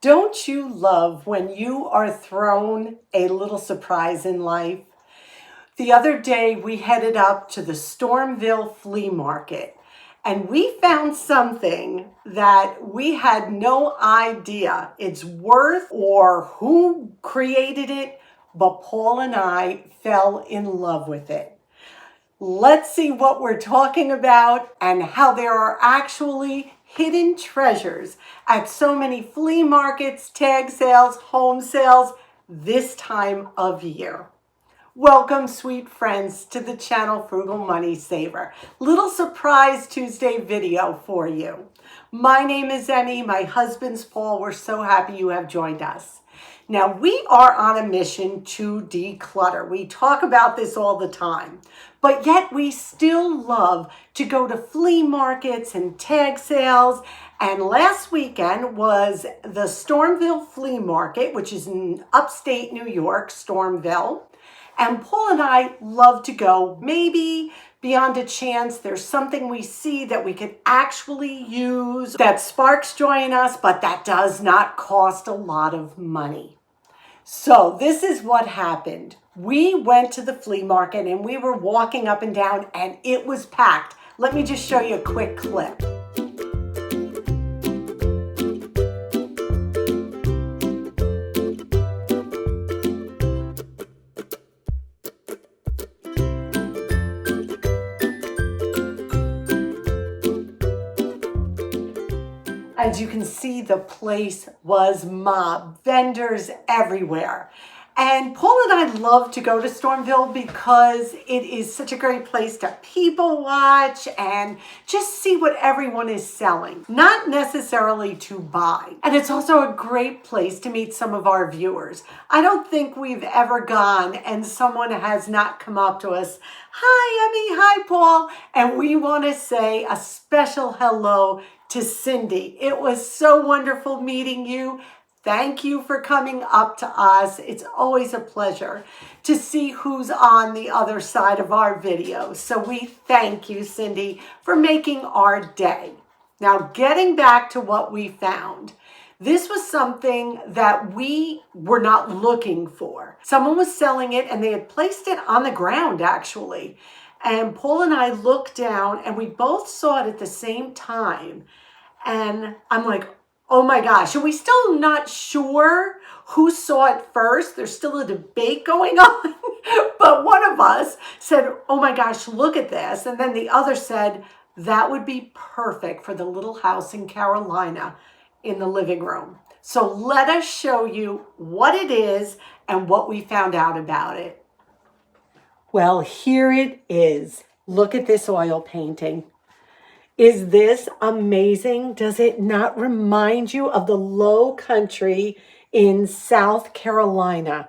Don't you love when you are thrown a little surprise in life? The other day we headed up to the Stormville Flea Market and we found something that we had no idea its worth or who created it, but Paul and I fell in love with it. Let's see what we're talking about and how there are actually hidden treasures at so many flea markets, tag sales, home sales this time of year. Welcome, sweet friends, to the channel Frugal Money Saver. Little surprise Tuesday video for you. My name is Emmy. My husband's Paul. We're so happy you have joined us. Now, we are on a mission to declutter. We talk about this all the time, but yet we still love to go to flea markets and tag sales. And last weekend was the Stormville Flea Market, which is in upstate New York, Stormville. And Paul and I love to go, maybe beyond a chance there's something we see that we could actually use that sparks joy in us, but that does not cost a lot of money. So this is what happened. We went to the flea market and we were walking up and down and it was packed. Let me just show you a quick clip. As you can see, the place was mobbed, vendors everywhere. And Paul and I love to go to Stormville because it is such a great place to people watch and just see what everyone is selling, not necessarily to buy. And it's also a great place to meet some of our viewers. I don't think we've ever gone and someone has not come up to us, "Hi, Emmy, hi, Paul," and we want to say a special hello to Cindy. It was so wonderful meeting you. Thank you for coming up to us. It's always a pleasure to see who's on the other side of our videos. So we thank you, Cindy, for making our day. Now, getting back to what we found. This was something that we were not looking for. Someone was selling it and they had placed it on the ground, actually. And Paul and I looked down and we both saw it at the same time. And I'm like, oh my gosh, and we still not sure who saw it first. There's still a debate going on. But one of us said, oh my gosh, look at this. And then the other said, that would be perfect for the little house in Carolina in the living room. So let us show you what it is and what we found out about it. Well, here it is. Look at this oil painting. Is this amazing? Does it not remind you of the low country in South Carolina?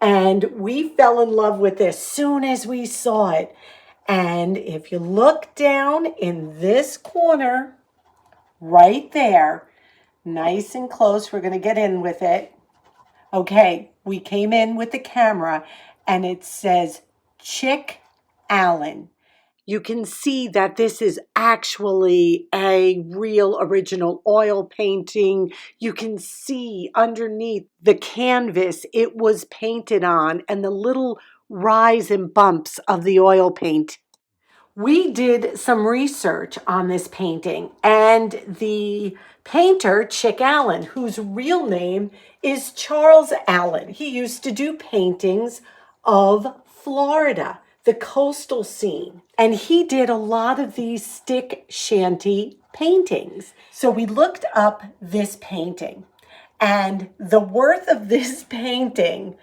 And we fell in love with this soon as we saw it. And if you look down in this corner, right there, nice and close, we're going to get in with it. Okay, we came in with the camera and it says Chick Allen. You can see that this is actually a real original oil painting. You can see underneath the canvas it was painted on and the little rise and bumps of the oil paint. We did some research on this painting and the painter, Chick Allen, whose real name is Charles Allen. He used to do paintings of Florida, the coastal scene. And he did a lot of these stick shanty paintings. So we looked up this painting and the worth of this painting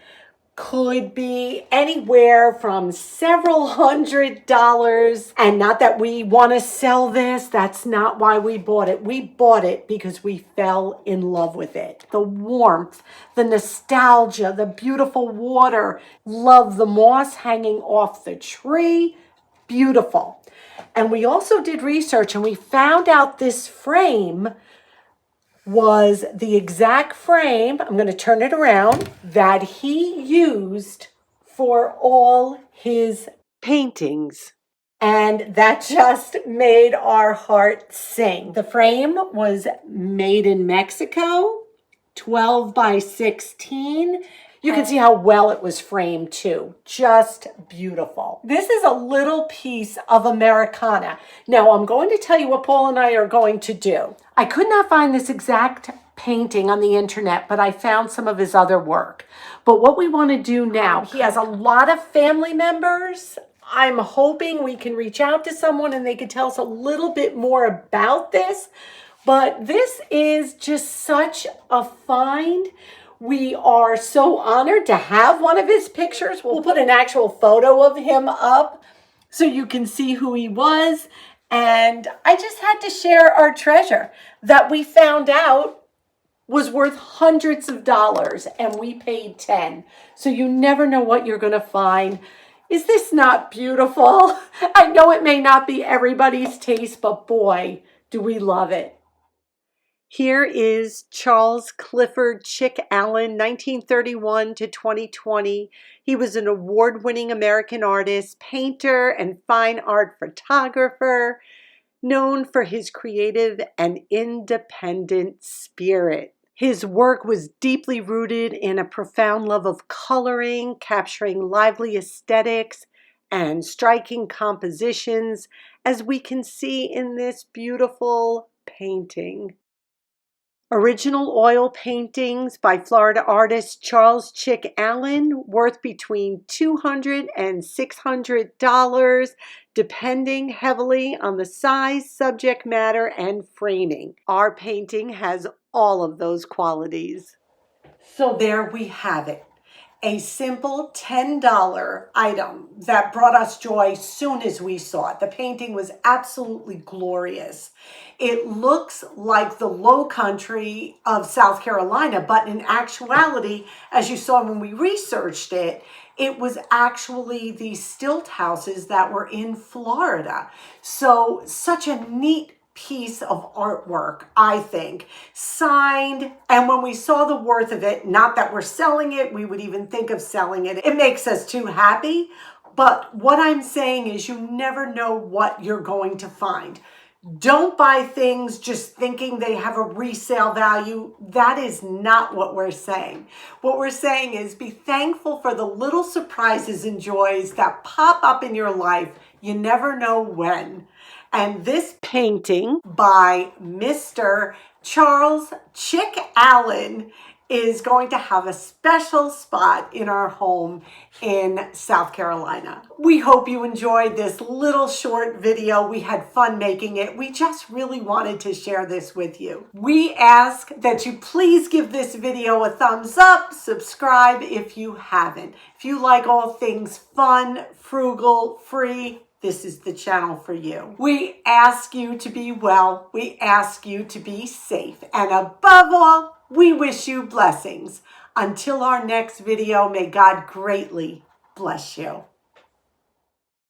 could be anywhere from several $100s. And not that we want to sell this. That's not why we bought it. We bought it because we fell in love with it. The warmth, the nostalgia, the beautiful water. Love the moss hanging off the tree. Beautiful. And we also did research and we found out this frame was the exact frame, I'm going to turn it around, that he used for all his paintings. And that just made our heart sing. The frame was made in Mexico, 12 by 16. You can see how well it was framed too. Just beautiful. This is a little piece of Americana. Now I'm going to tell you what Paul and I are going to do. I could not find this exact painting on the internet, but I found some of his other work. But what we want to do now, he has a lot of family members. I'm hoping we can reach out to someone and they can tell us a little bit more about this. But this is just such a find. We are so honored to have one of his pictures. We'll put an actual photo of him up so you can see who he was. And I just had to share our treasure that we found out was worth hundreds of dollars and we paid 10. So you never know what you're going to find. Is this not beautiful? I know it may not be everybody's taste, but boy, do we love it. Here is Charles Clifford Chick Allen, 1931 to 2020. He was an award-winning American artist, painter, and fine art photographer, known for his creative and independent spirit. His work was deeply rooted in a profound love of coloring, capturing lively aesthetics and striking compositions, as we can see in this beautiful painting. Original oil paintings by Florida artist Charles Chick Allen, worth between $200 and $600, depending heavily on the size, subject matter, and framing. Our painting has all of those qualities. So there we have it. A simple $10 item that brought us joy soon as we saw it. The painting was absolutely glorious. It looks like the low country of South Carolina, but in actuality, as you saw when we researched it, it was actually the stilt houses that were in Florida. So such a neat piece of artwork, I think, signed. And when we saw the worth of it, not that we're selling it, we would even think of selling it. It makes us too happy. But what I'm saying is you never know what you're going to find. Don't buy things just thinking they have a resale value. That is not what we're saying. What we're saying is be thankful for the little surprises and joys that pop up in your life. You never know when. And this painting by Mr. Charles Chick Allen is going to have a special spot in our home in South Carolina. We hope you enjoyed this little short video. We had fun making it. We just really wanted to share this with you. We ask that you please give this video a thumbs up, subscribe if you haven't. If you like all things fun, frugal, free, this is the channel for you. We ask you to be well. We ask you to be safe. And above all, we wish you blessings. Until our next video, may God greatly bless you.